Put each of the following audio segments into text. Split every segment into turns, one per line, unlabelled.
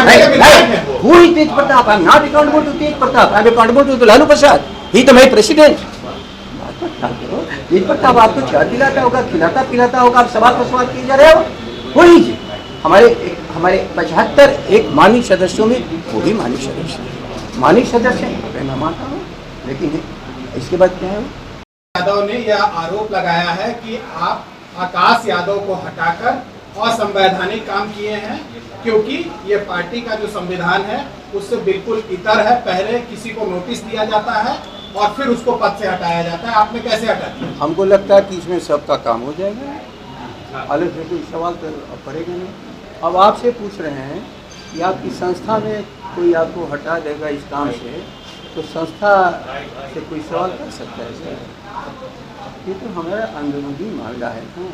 Who is Tej Pratap? I am not accountable to Tej Pratap. I am accountable to Lalu Prasad. He is my president. तेज प्रताप आपको चाय पिलाता होगा, खिलाता पिलाता होगा, आप सवाल पर सवाल किए जा रहे हो। वही हमारे 75 एक माननीय सदस्यों में वो भी माननीय सदस्य है, मैं मानता हूँ। लेकिन इसके बाद क्या है,
यादव ने यह आरोप लगाया है कि आप आकाश यादव को हटाकर असंवैधानिक काम किए हैं, क्योंकि ये पार्टी का जो संविधान है उससे बिल्कुल इतर है। पहले किसी को नोटिस दिया जाता है और फिर उसको पद से हटाया जाता है। आपने कैसे हटा दिया?
हमको लगता है कि इसमें सबका काम हो जाएगा, अलग से कोई सवाल तो पड़ेगा नहीं। अब आपसे पूछ रहे हैं कि आपकी संस्था में कोई आपको हटा देगा इस काम से, तो संस्था से कोई सवाल कर सकता है सर? ये तो हमारा अंदरूनी मामला है ना।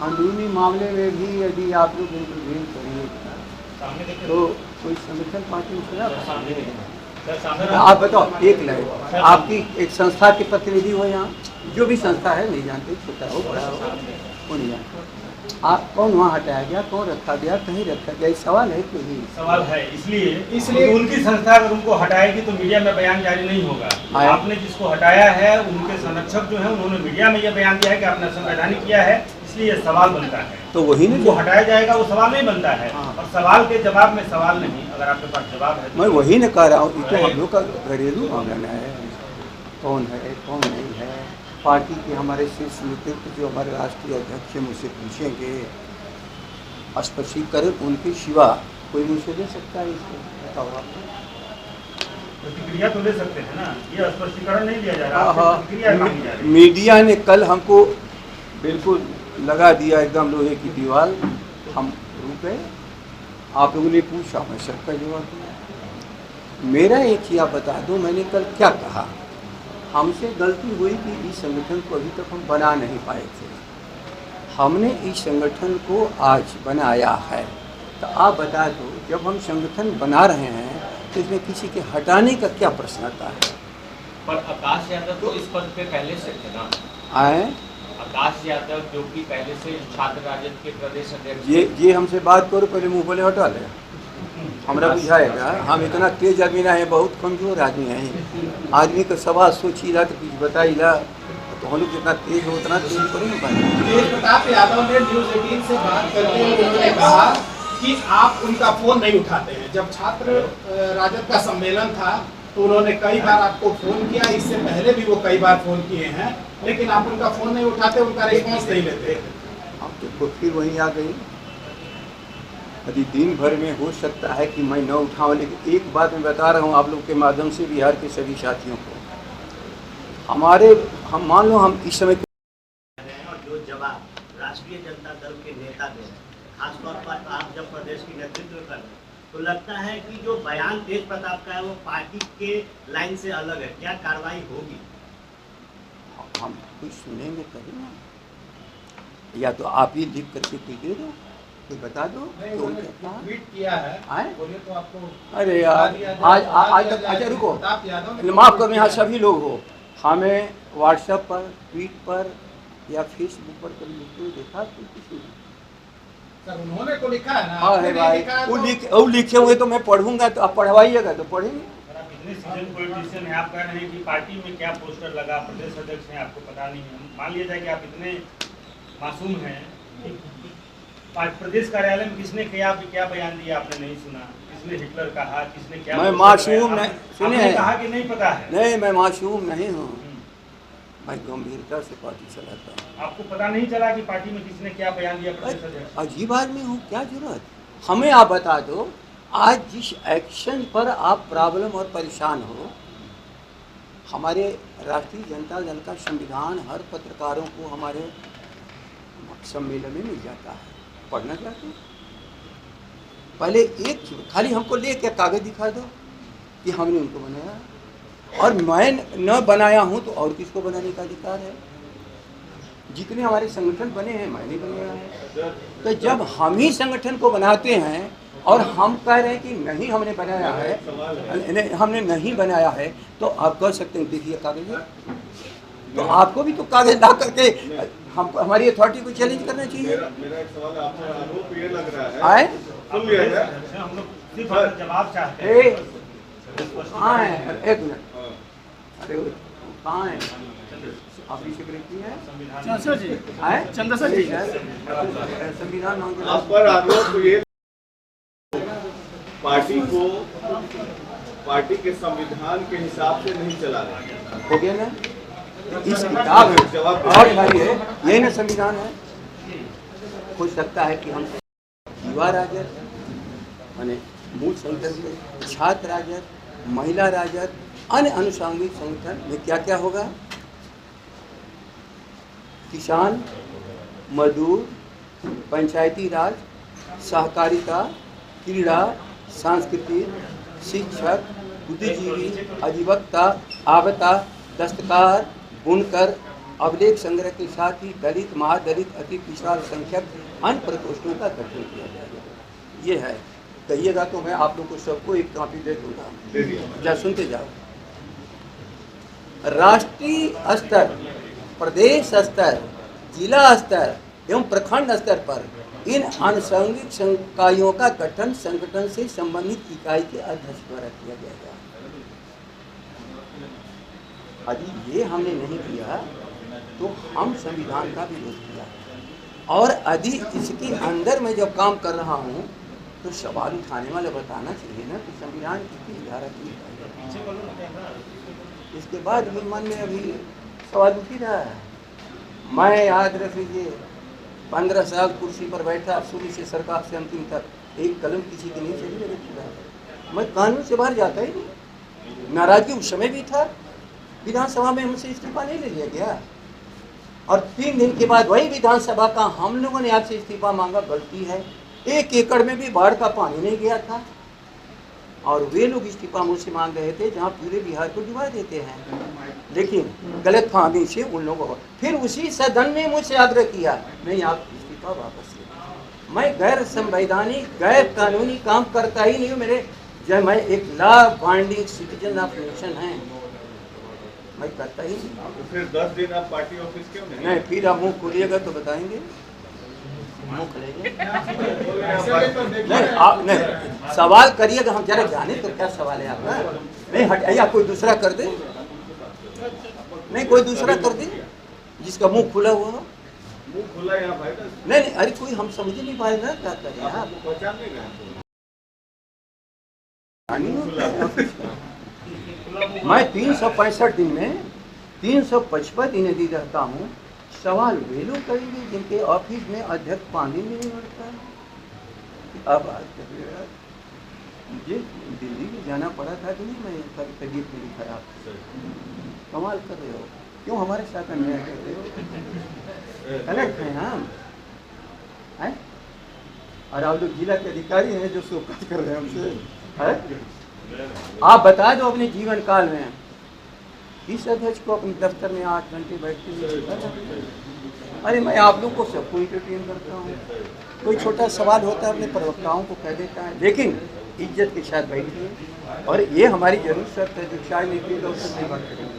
अंदरूनी मामले में भी यदि आप लोग इंटरव्यू करिए तो कोई संगठन पार्टी में आप बताओ। एक लाइफ आपकी एक संस्था के प्रतिनिधि हो, यहाँ जो भी संस्था है, नहीं जानते, छोटा हो बड़ा हो, वो नहीं जानते। आप कौन वहाँ हटाया गया, कौन रखा गया, कहीं रखा गया, इस सवाल है कि नहीं?
सवाल है। इसलिए उनकी संस्था अगर उनको हटाएगी तो मीडिया में बयान जारी नहीं होगा। आपने जिसको हटाया है उनके संरक्षक जो है उन्होंने मीडिया में यह बयान दिया है कि आपने संवैधानिक किया है, इसलिए यह सवाल बनता है।
तो वही नहीं,
जो हटाया जाएगा वो सवाल नहीं बनता है। और सवाल के जवाब में सवाल नहीं, अगर आपके पास जवाब है।
मैं वही न कह रहा हूँ, ये तो हम लोग का घरेलू मामला है, कौन है कौन नहीं है। पार्टी के हमारे शीर्ष नेतृत्व जो हमारे राष्ट्रीय अध्यक्ष मुझसे पूछेंगे, स्पष्टीकरण उनके सिवा कोई मुझसे दे सकता है? इसको बताओ आप।
प्रतिक्रिया तो ले सकते हैं ना, ये स्पष्टीकरण नहीं दिया जा रहा।
मीडिया ने कल हमको बिल्कुल लगा दिया एकदम लोहे की दीवार, हम रुक गए। आप लोगों ने पूछा, मैं सबका जवाब दिया। मेरा एक ही आप बता दो, मैंने कल क्या कहा। हमसे गलती हुई कि इस संगठन को अभी तक हम बना नहीं पाए थे, हमने इस संगठन को आज बनाया है। तो आप बता दो, जब हम संगठन बना रहे हैं तो इसमें किसी के हटाने का क्या प्रश्न आता है?
पर आकाश यादव तो इस पद पे पहले से थे ना।
आए
आकाश यादव जो कि पहले से छात्र राजद के प्रदेश अध्यक्ष।
ये हमसे बात करो, पहले मुँह बोले हटा ले, हमरा बुझाएगा। हम इतना तेज आदमी ना है, बहुत कमजोर आदमी है। आदमी का सवाल सोचीला तो कुछ बताइला, तो हम लोग जितना तेज हो उतना तेज करेंगे।
तेज प्रताप यादव ने न्यूज़ 18 से बात करते हुए उन्होंने कहा कि आप उनका फोन नहीं उठाते हैं। जब छात्र राजद का सम्मेलन था तो उन्होंने कई बार आपको फोन किया, इससे पहले भी वो कई बार फोन किए हैं, लेकिन आप उनका फोन नहीं उठाते, उनका रिस्पॉन्स नहीं लेते।
अब तो फिर वहीं आ गई। यदि दिन भर में हो सकता है कि मैं न उठाऊं, लेकिन एक बात मैं बता रहा हूं आप लोग के माध्यम से बिहार के सभी साथियों को, हम मान लो हम इस समय
और जो जवाब राष्ट्रीय जनता दल के नेता दे रहे हैं, खासतौर पर आप जब प्रदेश की नेतृत्व कर रहे हैं, तो लगता है कि जो बयान तेज प्रताप का है वो पार्टी के लाइन से अलग है। क्या कार्रवाई होगी?
हम कुछ सुनेंगे तभी ना, या तो आप ही लिख करके कोई दे दो, कोई बता दो। तो
ट्वीट किया है, बोले तो आपको।
अरे यार आज तक, अच्छा रुको, माफ़ करो, यहाँ सभी लोग हो, हमें व्हाट्सएप पर, ट्वीट पर या फेसबुक पर कभी लिखते हुए देखा तो कुछ नहीं।
सर उन्होंने तो लिखा है ना।
हाँ है भाई, वो लिखे हुए तो मैं पढ़ूंगा, तो आप पढ़वाइएगा तो पढ़ेंगे।
इतने सीजन पॉलिटिशियन है, आप कह रहे हैं कि पार्टी में क्या पोस्टर लगा, प्रदेश अध्यक्ष हैं, आपको पता नहीं है। मान लिया जाए कि आप इतने मासूम हैं, प्रदेश कार्यालय में किसने क्या बयान दिया आपने नहीं सुना? किसने हिटलर कहा, किसने क्या? मैं
मासूम नहीं, सुनिए,
कहा कि नहीं पता है।
नहीं, मैं मासूम नहीं हूँ, मैं गंभीरता से पार्टी चलाता हूँ।
आपको पता नहीं चला कि पार्टी में किसने क्या बयान दिया प्रदेश अध्यक्ष?
अजीब आदमी हूँ, क्या जरूरत? हमें आप बता दो, आज जिस एक्शन पर आप प्रॉब्लम और परेशान हो, हमारे राष्ट्रीय जनता दल का संविधान हर पत्रकारों को हमारे सम्मेलन में मिल जाता है। पढ़ना चाहते हो? पहले एक खाली हमको लेके कागज दिखा दो कि हमने उनको बनाया, और मैं न बनाया हूं तो और किसको बनाने का अधिकार है? जितने हमारे संगठन बने हैं मैंने बनाया है। तो जब हम ही संगठन को बनाते हैं और हम कह रहे हैं कि नहीं हमने बनाया है, हमने नहीं बनाया है, तो आप कह सकते हैं देखिए कागज है। तो आपको भी तो कागज ला करके हमको, हमारी अथॉरिटी को चैलेंज करना चाहिए।
मेरा एक सवाल आपसे, आरोप ये लग रहा है, सुन लिया जाए,
सिर्फ अगर जवाब चाहते हैं
कहाँ है? एक मिनट, अरे कहाँ है? आपकी सेक्रेटरी है? चंद्रशेखर जी संविधान मांग
आप पर आरोप ये पार्टी के संविधान के हिसाब से नहीं चला रहे।
हो गया ना? इस किताब में और भाई है, यही ना संविधान है। हो सकता है कि हम युवा राजद माने मूल संगठन के छात्र राजद, महिला राजद, अन्य अनुषंगिक संगठन में क्या क्या होगा, किसान, मजदूर, पंचायती राज, सहकारिता, क्रीड़ा, सांस्कृतिक, शिक्षक, बुद्धिजीवी, अधिवक्ता, आवता, दस्तकार, बुनकर, अभिलेख संग्रह के साथ ही दलित, महादलित, अति पिछड़ा संख्यक अन्य प्रकोष्ठों का गठन किया जाएगा। ये है, कहिएगा तो मैं आप लोग को सबको एक कॉपी दे दूंगा, जा सुनते जाओ। राष्ट्रीय स्तर, प्रदेश स्तर, जिला स्तर एवं प्रखंड स्तर पर इन आनुषंगिक संकायों का गठन संगठन से संबंधित इकाई के अध्यक्ष द्वारा किया जाएगा। यदि ये हमने नहीं किया तो हम संविधान का विरोध किया, और यदि इसके अंदर मैं जब काम कर रहा हूँ तो सवाल उठाने वाला बताना चाहिए ना कि संविधान की किस धारा की। इसके बाद भी मन में अभी सवाल उठ ही रहा है। मैं याद रख लीजिए 15 साल कुर्सी पर बैठा, शुरू से सरकार से अंतिम तक एक कलम किसी की नहीं चली मेरे खिलाफ। मैं कानून से बाहर जाता ही नहीं। नाराजगी उस समय भी था, विधानसभा में हमसे इस्तीफा नहीं ले लिया गया, और 3 दिन के बाद वही विधानसभा का हम लोगों ने आपसे इस्तीफा मांगा, गलती है। 1 एकड़ में भी बाढ़ का पानी नहीं गया था, और वे लोग इस्तीफा मुझसे मांग रहे थे जहाँ पूरे बिहार को डुबा देते हैं, लेकिन गलत फहमी से उन लोगों को फिर उसी सदन ने मुझसे आग्रह किया नहीं आप इस्तीफा वापस ले। मैं गैर संवैधानिक, गैर कानूनी काम करता ही नहीं हूँ। मेरे जब मैं एक law binding citizen of nation है, मैं करता ही नहीं।
तो फिर 10 दिन आप पार्टी ऑफिस क्यों
नहीं, फिर आप मुँह खोलिएगा तो बताएंगे, मुँह खोलेंगे। नहीं आप नहीं सवाल करिएगा, हम जरा जाने तो क्या सवाल है आपका। नहीं हटाइए, कोई दूसरा कर दे, नहीं कोई दूसरा कर दे जिसका मुंह खुला हुआ हो।
मुंह खुला यहाँ भाई
नहीं, अरे कोई हम समझ नहीं पाए ना क्या करें आप।
पहचान नहीं गए।
मैं 365 दिन में 355 दिन यदि रहता हूँ, सवाल वे लोग करेंगे जिनके ऑफिस में अध्यक्ष पानी में नहीं बढ़ता है। अब बात कर रहे हैं, मुझे दिल्ली में जाना पड़ा था कि नहीं, मैं तबीयत मेरी खराब, कमाल कर रहे हो, क्यों हमारे साथ अन्याय कर रहे हो? गलत है हम हैं? और आप लोग जिला के अधिकारी हैं जो शोकत कर रहे हैं हमसे है? आप बता दो अपने जीवन काल में इस अध्यक्ष को अपने दफ्तर में 8 घंटे बैठते हुए। अरे मैं आप लोग को सबको इंटरटेन करता हूँ, कोई छोटा सवाल होता है अपने प्रवक्ताओं को कह देता है, लेकिन इज्जत के साथ बैठिए। और ये हमारी जरूर शर्त है, जो चाय नहीं पिएगा उससे नहीं बात करेंगे।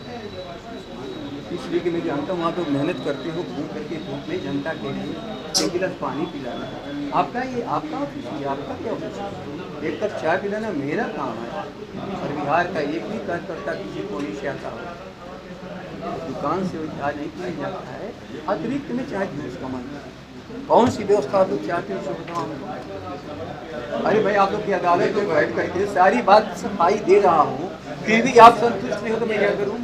इसलिए कि मैं जानता हूँ आप लोग मेहनत करते हो, घूम करके धूप में जनता के लिए 1 गिलास पानी पिलाना आपका, ये आपका ऑफिस है, आपका क्या ऑफिस है? 1 कप चाय पिलाना मेरा काम है। और बिहार का एक भी कार्यकर्ता किसी कोने से आता हो, दुकान से चाय नहीं पिया जाता है, अतिरिक्त में चाय जूस का मन। कौन सी व्यवस्था आप लोग चाहते हो सुविधा? अरे भाई आप लोग की अदालत में बैठ करके सारी बात सफाई दे रहा हूँ, फिर भी आप संतुष्ट नहीं हो तो मैं क्या करूँ?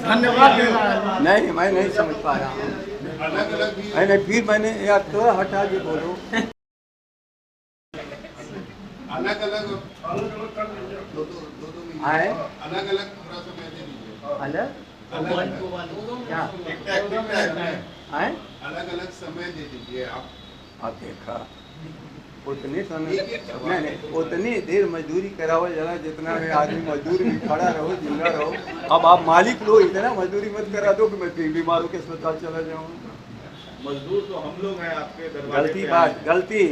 धन्यवाद।
नहीं मैं नहीं समझ पा रहा हूँ। नहीं फिर मैंने यार थोड़ा हटा के बोलो।
अलग अलग
आए
अलग अलग थोड़ा समय दे दीजिए।
अलग क्या आए
अलग अलग समय दे दीजिए आप।
देखा उतने समय नहीं उतनी देर मजदूरी कराओ जरा जितना है आदमी मजदूर भी खड़ा रहो, जिंदा रहो। अब आप मालिक लो, इतना मजदूरी मत करा दो कि मैं फिर बीमार होकर अस्पताल चला जाऊँ।
मजदूर तो हम लोग हैं आपके दरबार।
गलती बात गलती,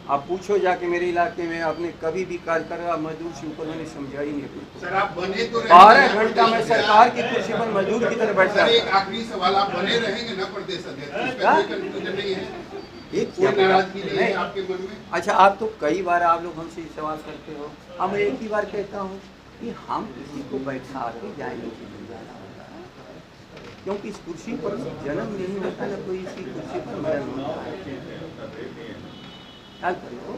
आप पूछो जाके मेरे इलाके में आपने कभी भी कार्य करा मजदूर से ऊपर मैंने समझा ही नहीं।
सर आप बने तो
12 घंटा में सरकार की कुर्सी पर मजदूर की तरह बैठा।
एक आखिरी सवाल, आप बने रहेंगे ना प्रदेश अध्यक्ष? नहीं है
एक
कोई नाराजगी नहीं है आपके मन में?
अच्छा, आप तो कई बार आप लोग हमसे सवाल करते हो, हम एक ही बार कहता हूँ कि हम किसी को बैठा के जाएंगे नहीं जाना होता है, क्योंकि इस कुर्सी पर जन्म नहीं होता ना कोई इसकी कुर्सी पर मरण होता है। क्या करो,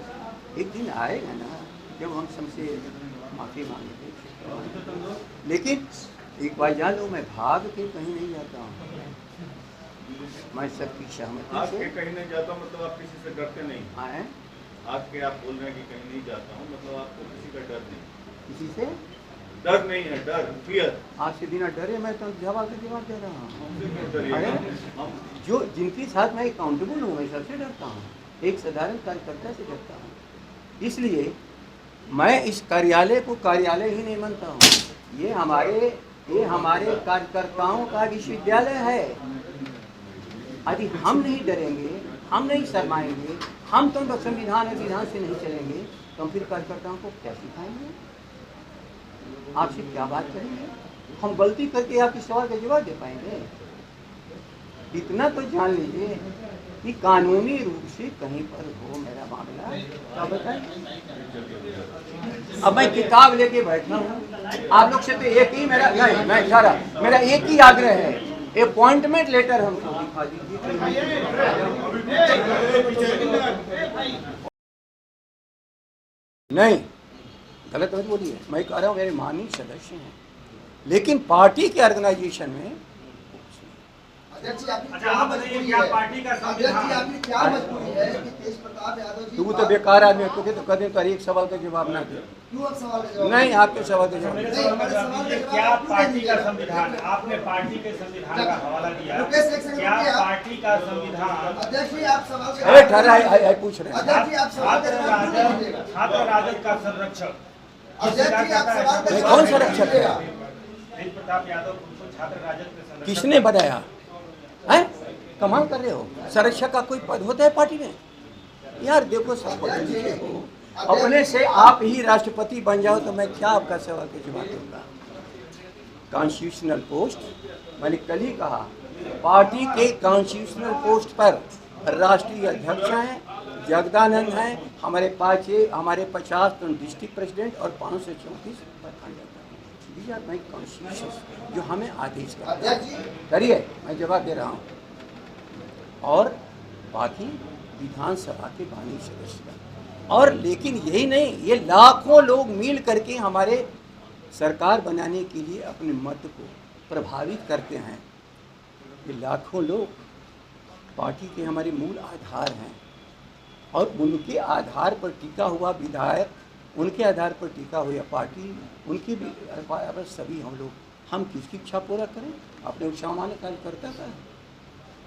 एक दिन आएगा ना जब हम सबसे माफी मांगेंगे। लेकिन एक बार जान लो, मैं भाग के कहीं नहीं जाता हूँ, मैं सबकी सहमति
आज
से
के कहीं नहीं जाता मतलब आप किसी से डरते नहीं?
आए।
आज के आप बोल रहे हैं कि कहीं नहीं जाता हूँ मतलब आपको किसी का डर नहीं?
किसी से
डर नहीं है, डर फियर।
आज से बिना डरे मैं तो जवाब दे दे रहा हूँ।
हमसे क्यों डरिएगा?
अरे,
हम
जो जिनके साथ मैं अकाउंटेबल हूँ मैं सबसे डरता हूँ, एक साधारण कार्यकर्ता से डरता हूँ। इसलिए मैं इस कार्यालय को कार्यालय ही नहीं मानता हूँ, ये हमारे कार्यकर्ताओं का विश्वविद्यालय है। यदि हम नहीं डरेंगे, हम नहीं शर्माएंगे, हम तो संविधान और विधान से नहीं चलेंगे, तो हम फिर कार्यकर्ताओं को क्या सिखाएंगे, आपसे क्या बात करेंगे? हम गलती करके आपके सवाल का जवाब दे पाएंगे? इतना तो जान लीजिए कि कानूनी रूप से कहीं पर हो मेरा मामला, क्या बताएं? अब मैं किताब लेके बैठा हूँ, आप लोग से तो एक ही मेरा एक ही आग्रह है, अपॉइंटमेंट लेटर हमको दिखा दीजिए। नहीं, गलत मत बोलिए, मैं कह रहा हूँ मेरे माननीय सदस्य हैं, लेकिन पार्टी के ऑर्गेनाइजेशन में
अच्छा, आप बताइए क्या पार्टी का संविधान?
क्या मजबूरी है कि तेज प्रताप यादव जी?
तू तो बेकार आदमी है, तो कदे तो एक सवाल का जवाब ना दे।
क्यों आप सवाल का जवाब
नहीं, आपके सवाल का जवाब
मेरे सवाल का जवाब दीजिए, क्या पार्टी का संविधान? आपने पार्टी के संविधान का हवाला दिया, क्या पार्टी का संविधान?
अध्यक्ष जी आप सवाल का
ठहरा है, पूछ रहे हैं।
अध्यक्ष जी आप सवाल का जवाब क्यों नहीं दीजिएगा?
छात्र राजद का संरक्षक
अध्यक्ष जी आप सवाल का
कौन
जवाब
संरक्षक है?
तेज प्रताप यादव उनको छात्र राजद के संरक्षक
किसने बताया है? कमाल कर रहे हो, संरक्षक का कोई पद होता है पार्टी में? यार देखो, सब हो अपने से आप ही राष्ट्रपति बन जाओ तो मैं क्या आपका सवाल का जवाब दूंगा? कॉन्स्टिट्यूशनल पोस्ट, मैंने कल ही कहा, पार्टी के कॉन्स्टिट्यूशनल पोस्ट पर राष्ट्रीय अध्यक्ष हैं, जगदानंद हैं, हमारे 50 डिस्ट्रिक्ट प्रेसिडेंट और 534 प्रखंड कॉन्स्टिट्यूशन जो हमें आदेश करता है। करिए, मैं जवाब दे रहा हूँ। और बाकी विधानसभा के बानी सदस्य, और लेकिन यही नहीं, ये लाखों लोग मिल करके हमारे सरकार बनाने के लिए अपने मत को प्रभावित करते हैं। ये लाखों लोग पार्टी के हमारे मूल आधार हैं, और उनके आधार पर टिका हुआ विधायक, उनके आधार पर टिका हुआ पार्टी, उनकी भी सभी हम किसकी इच्छा पूरा करें? अपने सामान्य कार्यकर्ता का है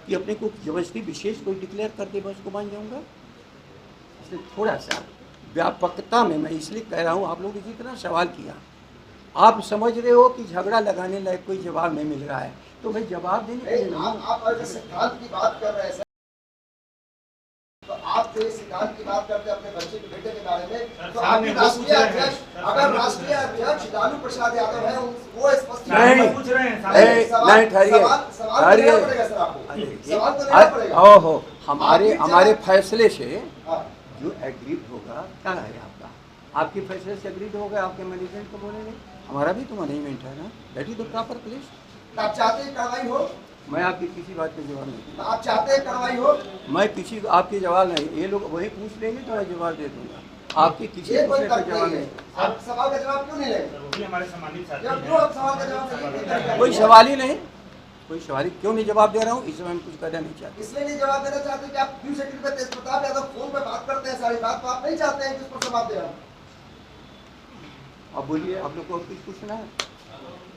कि अपने को जबरदस्ती विशेष कोई डिक्लेयर कर दे बस को मान जाऊंगा? इसलिए थोड़ा सा व्यापकता में मैं इसलिए कह रहा हूँ, आप लोग इसी तरह सवाल किया, आप समझ रहे हो कि झगड़ा लगाने लायक कोई जवाब नहीं मिल रहा है, तो मैं जवाब देने के लिए नहीं हूं।
आप अगर सिद्धांत की बात कर रहे हैं तो आप जो सिद्धांत की बात करते हैं अपने बच्चे के बेटे के बारे में, तो आपके राष्ट्रीय अध्यक्ष, अगर राष्ट्रीय अध्यक्ष लालू प्रसाद यादव है, वो स्पष्ट
नहीं
पूछ रहे हैं।
नहीं, ठहरिए, ओहो, हमारे फैसले से जो एग्रीड होगा, क्या है आपका, आपके फैसले से एग्रीड होगा, आपके मैनेजमेंट को बोलेंगे, हमारा भी तो मैनेजमेंट है ना, that is the proper place.
आप चाहते हैं कार्रवाई हो?
मैं आपकी किसी बात का जवाब नहीं,
आप चाहते हैं कार्रवाई हो?
मैं किसी आपके जवाब नहीं, ये लोग वही पूछ लेंगे तो मैं जवाब दे दूंगा, आपके किसी प्रश्न का जवाब नहीं।
आप सवाल का जवाब क्यों नहीं लेंगे?
हमारे सम्मानित साथी
क्यों आप सवाल का जवाब नहीं देंगे?
कोई सवाल ही नहीं, कोई सवाल ही क्यों नहीं जवाब दे रहा हूँ, इस समय हम कुछ करना नहीं चाहते।
इसलिए नहीं जवाब देना चाहते कि आप क्यों सेक्रेटरी पे तेज प्रताप यादव फोन पे बात करते हैं सारी बात, तो आप नहीं चाहते हैं कि उस पर जवाब दे रहा हूँ।
अब बोलिए, आप लोग को कुछ पूछना है?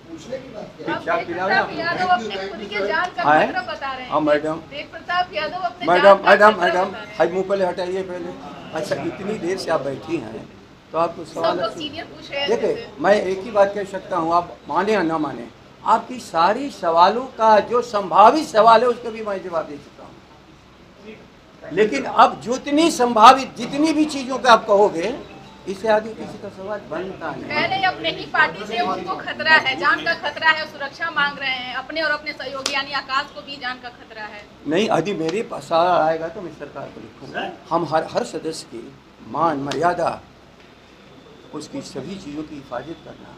पूछने की बात
ठीक ठाक पिलाओ ना आपको।
यादव अपने खुद के जान का
हाँ?
खतरा बता रहे हैं।
हाँ मैडम,
तेज प्रताप यादव अपने
मैडम
जान का
मैडम
खतरा
मैडम
बता रहे हैं।
हाई मुँह पहले हटाइए पहले। अच्छा, इतनी देर से आप बैठी हैं तो आपको सवाल
सब लोग सीनियर पूछ रहे हैं
देखिए,
जैसे।
मैं एक ही बात कह सकता हूँ, आप माने या ना माने, आपकी सारी सवालों का जो संभावित सवाल है उसका भी मैं जवाब दे चुका हूँ, लेकिन अब जितनी संभावित जितनी भी चीज़ों का आप कहोगे इससे आगे किसी का सवाल बनता नहीं।
पहले अपने ही पार्टी से उनको खतरा है, जान का खतरा है, सुरक्षा मांग रहे हैं अपने और अपने सहयोगी यानी आकाश को भी जान का खतरा है।
नहीं, यदि मेरे पास आएगा तो मैं सरकार को लिखूंगा। हम हर सदस्य की मान मर्यादा, उसकी सभी चीज़ों की हिफाजत करना,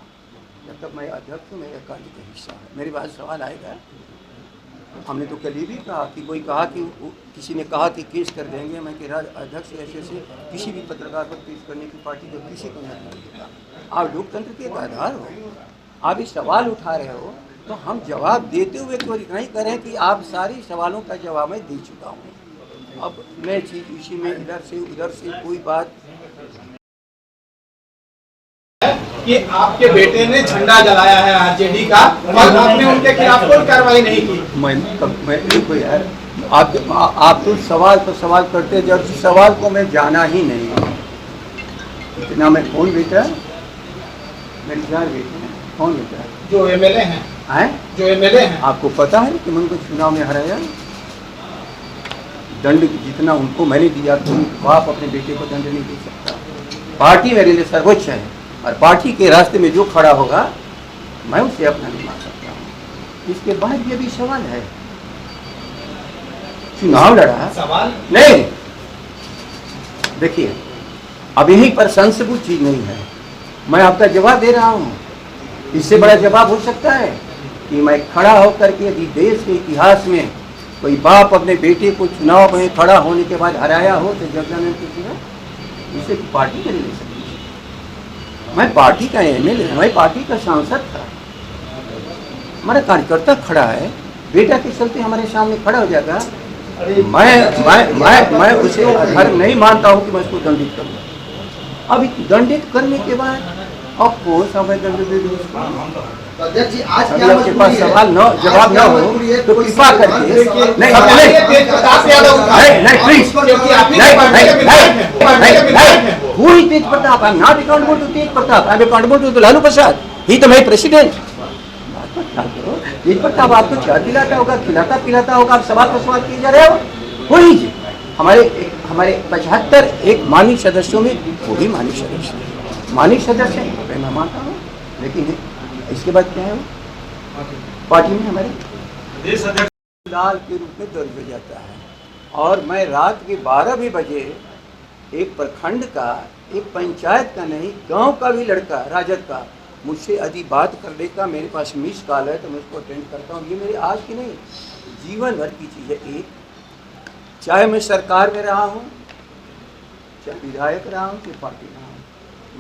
जब तक मैं अध्यक्ष हूँ मेरे कार्य का हिस्सा है। मेरे पास सवाल आएगा, हमने तो कल ही भी कहा कि कोई कहा कि किसी ने कहा कि केस कर देंगे, मैं कह रहा अध्यक्ष ऐसे किसी भी पत्रकार पर केस करने की पार्टी जो किसी को नहीं देगा। आप लोकतंत्र के एक आधार हो, आप इस सवाल उठा रहे हो तो हम जवाब देते हुए क्यों नहीं करें कि आप सारी सवालों का जवाब मैं दे चुका हूँ। अब मैं चीज़ इसी में इधर से उधर से कोई बात
कि आपके बेटे ने झंडा जलाया है आरजेडी का और आपने उनके खिलाफ कोई कार्रवाई नहीं की।
मैं देखो यार, आप तो सवाल पर सवाल करते, जब सवाल को मैं जाना ही नहीं। इतना मैं कौन बेटा, मेरे 4 बेटे हैं, कौन बेटा
जो एमएलए हैं, जो एमएलए हैं,
आपको पता है कि मैं उनको चुनाव में हराया। दंड जितना उनको मैंने दिया तो बाप अपने बेटे को दंड नहीं दे सकता। पार्टी मेरे लिए सर्वोच्च है और पार्टी के रास्ते में जो खड़ा होगा मैं उसे अपना नहीं मान सकता हूँ। इसके बाद ये भी सवाल है, चुनाव लड़ा
सवाल
नहीं। देखिए, अब यहीं पर संसबूत चीज नहीं है, मैं आपका जवाब दे रहा हूँ। इससे बड़ा जवाब हो सकता है कि मैं खड़ा होकर के यदि देश के इतिहास में कोई बाप अपने बेटे को चुनाव में खड़ा होने के बाद हराया हो तो जजमेंट किया, इसे पार्टी नहीं ले सकती। मैं पार्टी का एमएलए, मैं पार्टी का सांसद था, हमारा कार्यकर्ता खड़ा है, बेटा के चलते हमारे सामने खड़ा हो जाएगा, मैं उसे हर नहीं मानता हूँ कि मैं उसको दंडित करूँगा। अब दंडित करने के बाद अब कौन सा मैं दंड दे दूँ उसको?
अध्यक्छ जी, आज
अभी
क्या
आपके पास
मजबूरी है?
सवाल न जवाब न हो तो कृपा करके कोई Tej Pratap, I am not accountable to Tej Pratap, I am accountable to Lalu Prasad, ही तो मैं प्रेसिडेंट। तेज प्रताप आपको क्या खिलाता होगा, खिलाता पिलाता होगा, आप सवाल पर सवाल किए जा रहे हो। कोई हमारे 75 एक माननीय सदस्यों में वो भी माननीय सदस्य है, मैं मानता हूँ, लेकिन इसके बाद क्या है, पार्टी में हमारे
प्रदेश अध्यक्ष
लाल के रूप में दर्ज हो जाता है। और मैं रात के 12 बजे एक प्रखंड का, एक पंचायत का नहीं, गांव का भी लड़का राजद का मुझसे यदि बात करने का मेरे पास मिस कॉल है तो मैं उसको अटेंड करता हूँ। ये मेरे आज की नहीं, जीवन भर की चीज़ है। एक, चाहे मैं सरकार में रहा हूँ, चाहे विधायक रहा हूँ, चाहे पार्टी रहा हूँ,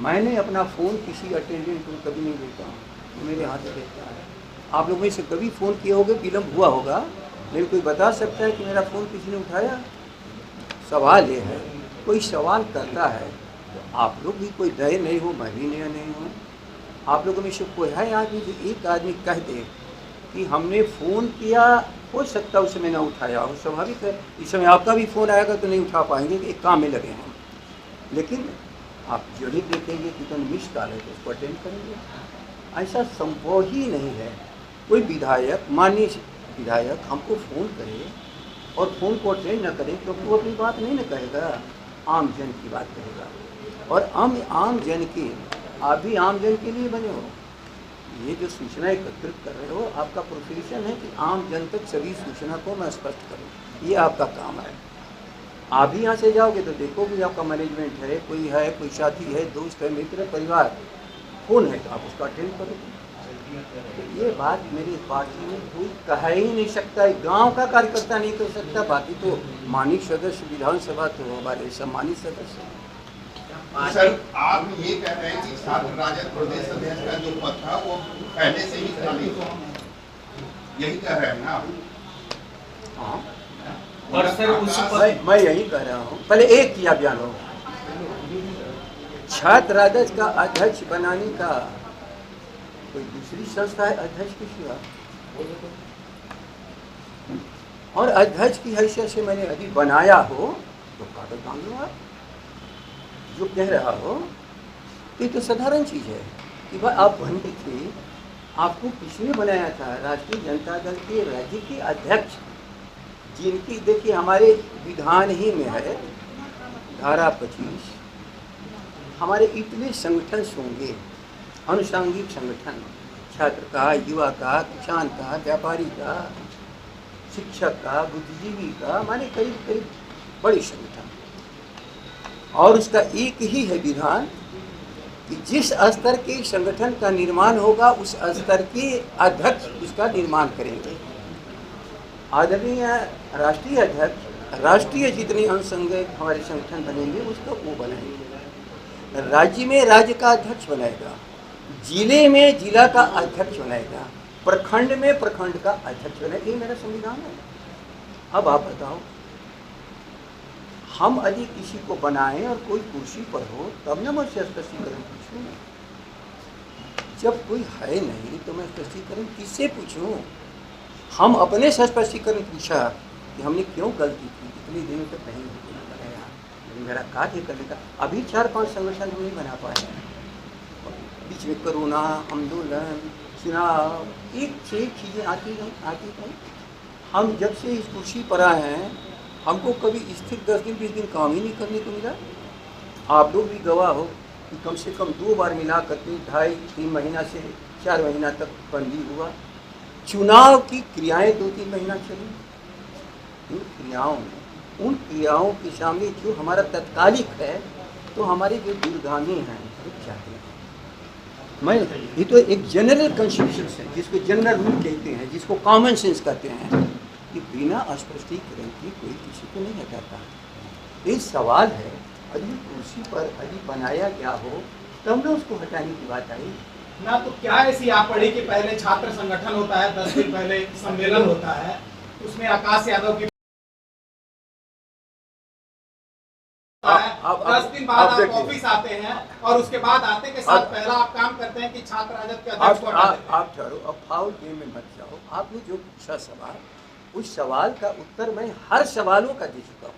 मैंने अपना फ़ोन किसी अटेंडेंट को कभी नहीं देता हूँ, तो मेरे हाथ में रहता है। आप लोगों में से कभी फ़ोन किए होगे, विलम्ब हुआ होगा, लेकिन कोई बता सकता है कि मेरा फ़ोन किसी ने उठाया? सवाल ये है, कोई सवाल करता है तो आप लोग भी कोई नए नहीं हो, मैं भी नया नहीं हूँ। आप लोगों में से कोई है आदमी जो एक आदमी कह दे कि हमने फ़ोन किया, हो सकता उस समय ना उठाया हो, स्वाभाविक है। इस समय आपका भी फ़ोन आएगा तो नहीं उठा पाएंगे, एक काम में लगे हैं। लेकिन आप जो ही देखेंगे कि तुम मिस कॉल है तो उसको अटेंड करेंगे, ऐसा संभव ही नहीं है। कोई विधायक, माननीय विधायक हमको फ़ोन करे और फ़ोन को अटेंड न करे, क्योंकि वो अपनी बात नहीं न कहेगा, आम जन की बात कहेगा। और आम जन की, आप भी आम जन के लिए बने हो, ये जो सूचना एकत्रित कर रहे हो, आपका प्रोफेशन है कि आम जन तक सभी सूचना को मैं स्पष्ट करूँ, ये आपका काम है। आप भी यहाँ से जाओगे तो देखोगे आपका मैनेजमेंट है, कोई साथी है, दोस्त है, मित्र, परिवार, कौन है तो आप उसका अटेंड करोगे। तो ये बात मेरी पार्टी में कोई कह ही नहीं सकता, गांव का कार्यकर्ता नहीं कर सकता, बाकी तो माननीय सदस्य विधानसभा तो हमारे सम्मानित सदस्य हैं।
सर, आप ये कह रहे हैं कि छात्र राजद प्रदेश अध्यक्ष का जो पद था वो पहले से ही खाली था, यही कह रहे हैं ना आप?
हाँ,
और सर उस
मैं यही कह रहा हूँ। पहले एक किया बयान हो, छात्र राजद का अध्यक्ष बनाने का कोई दूसरी संस्था है अध्यक्ष की सिवा, और अध्यक्ष की हैसियत से मैंने अभी बनाया हो तो कागज मांग लो। आप जो कह रहा हो ये तो साधारण चीज़ है कि भाई आप बने थे, आपको किसने बनाया था? राष्ट्रीय जनता दल के राज्य के अध्यक्ष, जिनकी देखिए हमारे विधान ही में है धारा 25, हमारे इतने संगठन होंगे, अनुषांगिक संगठन, छात्र का, युवा का, किसान का, व्यापारी का, शिक्षक का, बुद्धिजीवी का, माने करीब करीब बड़े संगठन, और उसका एक ही है विधान कि जिस स्तर के संगठन का निर्माण होगा उस स्तर के अध्यक्ष उसका निर्माण करेंगे। आदरणीय राष्ट्रीय अध्यक्ष, राष्ट्रीय जितने अनुसंघ हमारे संगठन बनेंगे उसका वो बनाएंगे। राज्य में राज्य का अध्यक्ष बनाएगा, जिले में जिला का अध्यक्ष बनाएगा, प्रखंड में प्रखंड का अध्यक्ष बनाएगा। ये मेरा संविधान है। अब आप बताओ, हम यदि किसी को बनाएं और कोई कुर्सी पर हो तब ना मैं उससे स्पष्टीकरण पूछूं। जब कोई है नहीं तो मैं स्पष्टीकरण किससे पूछूं? हम अपने से स्पष्टीकरण पूछा कि हमने क्यों गलती की, इतने दिनों तक नहीं बनाया, लेकिन मेरा कार्य करने का। अभी 4-5 संगठन हम नहीं बना पाए हैं। बीच में कोरोना, आंदोलन, चुनाव, एक से एक चीज़ें आती गई। हम जब से इस कुर्सी पर आए हैं हमको कभी स्थिर 10 दिन 20 दिन काम ही नहीं करने को मिला। आप लोग भी गवाह हो कि कम से कम 2 बार मिला करके 2.5-3 महीना से 4 महीना तक बंदी हुआ। चुनाव की क्रियाएं 2-3 महीना चली। उन क्रियाओं के सामने जो हमारा तत्कालिक है तो हमारे जो दूरगामी हैं रुक जाते हैं। मैं ये तो एक जनरल कंसेप्शन है जिसको जनरल रूल कहते हैं, जिसको कॉमन सेंस कहते हैं कि बिना स्पष्टीकरण की कोई किसी को नहीं हटाता। ये सवाल है, यदि कुर्सी पर यदि बनाया गया हो तब ना उसको हटाने की बात आई
ना। तो क्या ऐसी आप पढ़ी कि पहले छात्र संगठन होता है, 10 दिन पहले सम्मेलन होता है, उसमें आकाश यादव की 10 दिन बाद आप ऑफिस आते हैं और उसके बाद आते के साथ पहला आप काम करते हैं कि छात्र राजद के अध्यक्ष को हटा देते हैं।
आप ठहरो, अब फाउल गेम में मत जाओ। आपने जो पूछा सवाल, उस सवाल का उत्तर मैं हर सवालों का दे चुका हूँ।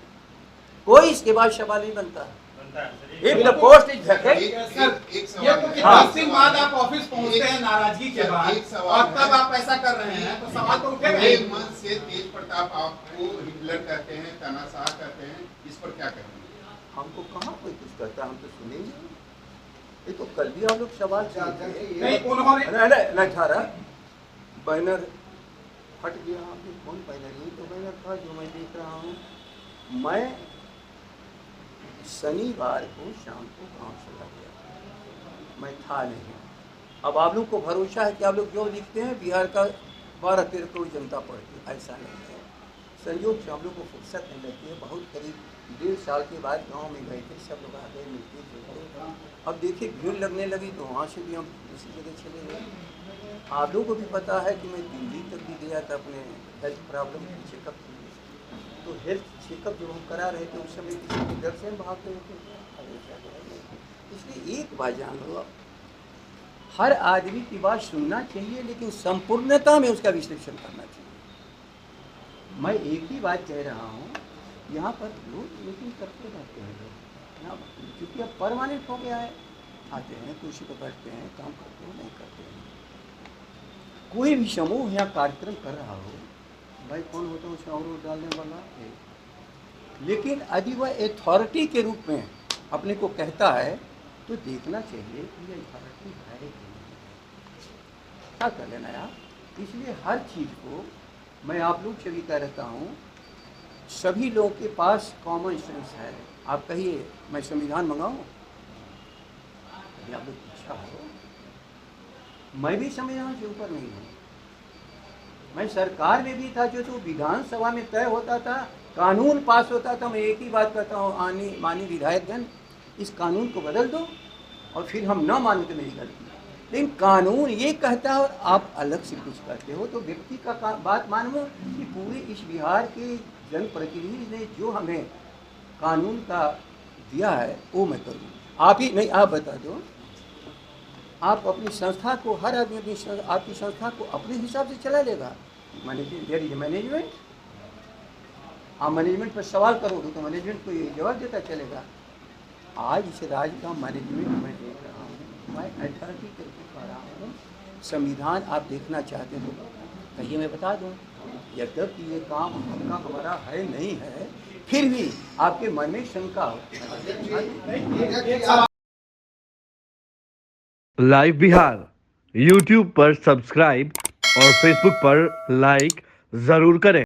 कोई इसके बाद सवाल नहीं बनता। If the post is vacant,
ये तो कि 10 दिन बाद आप ऑफिस पहुंचते हैं नाराजगी के बाद और तब आप ऐसा कर रहे हैं तो सवाल तो उठेगा।
एक मन से तेज प्रताप आपको हिटलर कहते हैं, तानाशाह कहते हैं, इस पर क्या कहेंगे?
हमको कहाँ कोई कुछ कहता, हम तो सुनेंगे। ये तो कल भी आप लोग सवाल
नहीं, उन्होंने
नहीं था रहा बैनर फट गया। आपने कौन बैनर? यही तो बैनर था जो मैं देख रहा हूँ। मैं शनिवार को शाम को गाँव चला गया, मैं था नहीं। अब आप लोग को भरोसा है कि आप लोग जो लिखते हैं बिहार का 12-13 करोड़ जनता पढ़ती है, ऐसा नहीं है। संयोग से हम लोग को फुर्सत नहीं लगती है। बहुत करीब 1.5 साल के बाद गांव में गए थे, सब लोग आ गए, मिलते जुलते। अब देखिए भीड़ लगने लगी तो वहाँ से भी हम दूसरी जगह चले गए। आप लोगों को भी पता है कि मैं दिल्ली तक भी गया था अपने हेल्थ प्रॉब्लम की चेकअप के लिए। तो हेल्थ चेकअप जो हम करा रहे थे उस समय किसी के डर से हम भाग रहे थे। इसलिए एक बात जान लो, हर आदमी की बात सुनना चाहिए लेकिन संपूर्णता में उसका विश्लेषण करना चाहिए। मैं एक ही बात कह रहा हूँ, यहाँ पर लोग मीटिंग करते रहते हैं लोग यहाँ, क्योंकि अब परमानेंट हो गया है। आते हैं, कुर्सी पर बैठते हैं, काम करते हैं, नहीं करते हैं। कोई भी समूह या कार्यक्रम कर रहा हो, भाई कौन होता है उसमें और डालने वाला है। लेकिन यदि वह अथॉरिटी के रूप में अपने को कहता है तो देखना चाहिए कि ये अथॉरिटी है कि नहीं, क्या कर लेना यार। इसलिए हर चीज़ को मैं आप लोग से भी कह रहता हूँ, सभी लोगों के पास कॉमन सेंस है। आप कहिए मैं संविधान मंगाऊँ, यदि आप लोग इच्छा हो। मैं भी संविधान से ऊपर नहीं हूँ। मैं सरकार में भी था जो तो विधानसभा में तय होता था, कानून पास होता था। मैं एक ही बात कहता हूँ, माननीय विधायकगण, इस कानून को बदल दो, और फिर हम न माने तो मेरी गलती। लेकिन कानून ये कहता है और आप अलग से कुछ कहते हो, तो व्यक्ति का बात मानो कि पूरे इस बिहार के जनप्रतिनिधि ने जो हमें कानून का दिया है वो मैं करूँ। आप ही नहीं, आप बता दो, आप अपनी संस्था को, हर आदमी अपनी आपकी संस्था को अपने हिसाब से चला लेगा। मैनेजमेंट, आप मैनेजमेंट पर सवाल करोगे तो मैनेजमेंट को ये जवाब देता चलेगा। आज इस राज्य का मैनेजमेंट मैं देख रहा हूँ, मैं अथॉरिटी करके कह रहा हूँ। संविधान आप देखना चाहते हो कहिए, मैं बता दूँ। यद्यपि ये काम हमारा है नहीं है, फिर भी आपके मन में शंका हो।
लाइव बिहार YouTube पर सब्सक्राइब और Facebook पर लाइक जरूर करें।